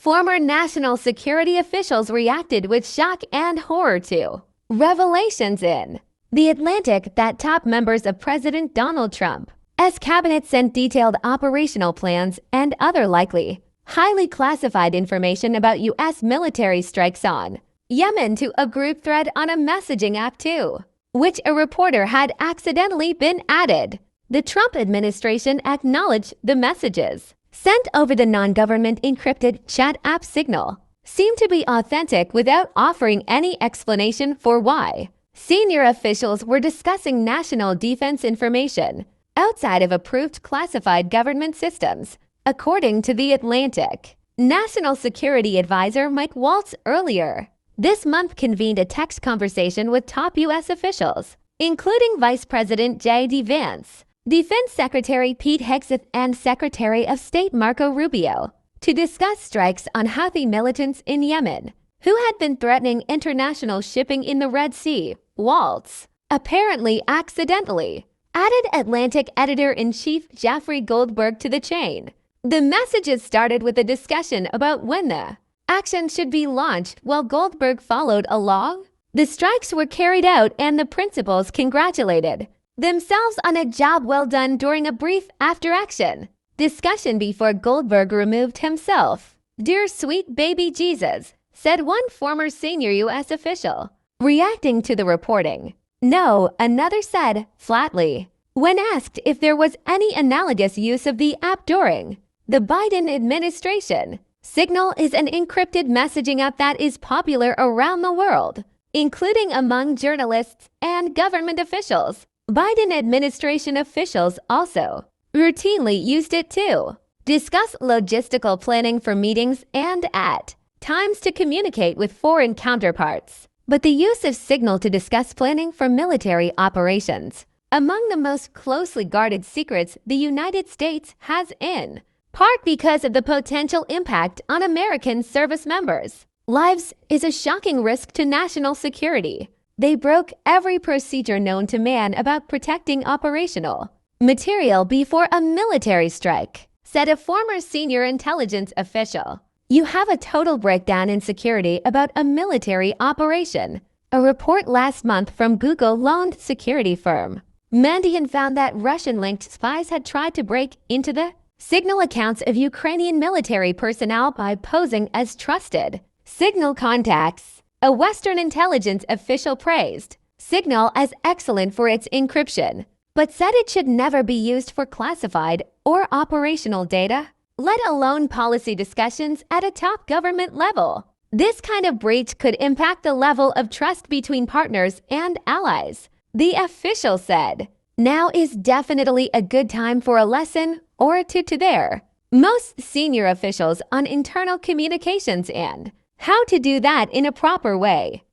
former national security officials reacted with shock and horror to revelations in The Atlantic that top members of President Donald Trump's cabinet sent detailed operational plans and other likely, highly classified information about U.S. military strikes on Yemen to a group thread on a messaging app too, which a reporter had accidentally been added. The Trump administration acknowledged the messages sent over the non-government encrypted chat app Signal seemed to be authentic without offering any explanation for why. Senior officials were discussing national defense information outside of approved classified government systems, according to The Atlantic. National Security Advisor Mike Waltz earlier this month convened a text conversation with top U.S. officials, including Vice President J.D. Vance, Defense Secretary Pete Hegseth, and Secretary of State Marco Rubio, to discuss strikes on Houthi militants in Yemen, who had been threatening international shipping in the Red Sea. Waltz, apparently accidentally, added Atlantic editor-in-chief Jeffrey Goldberg to the chain. The messages started with a discussion about when the action should be launched, while Goldberg followed along. The strikes were carried out and the principals congratulated themselves on a job well done during a brief after-action discussion before Goldberg removed himself. "Dear sweet baby Jesus," said one former senior U.S. official, reacting to the reporting. "No," another said, flatly, when asked if there was any analogous use of the app during the Biden administration. Signal is an encrypted messaging app that is popular around the world, including among journalists and government officials. Biden administration officials also routinely used it to discuss logistical planning for meetings and at times to communicate with foreign counterparts. But the use of Signal to discuss planning for military operations, among the most closely guarded secrets the United States has in part because of the potential impact on American service members' lives, is a shocking risk to national security. They broke every procedure known to man about protecting operational material before a military strike, said a former senior intelligence official. "You have a total breakdown in security about a military operation," a report last month from Google-loaned security firm Mandiant found that Russian-linked spies had tried to break into the Signal accounts of Ukrainian military personnel by posing as trusted Signal contacts. A Western intelligence official praised Signal as excellent for its encryption, but said it should never be used for classified or operational data, let alone policy discussions at a top government level. This kind of breach could impact the level of trust between partners and allies, the official said. Now is definitely a good time for a lesson or two to their most senior officials on internal communications and how to do that in a proper way.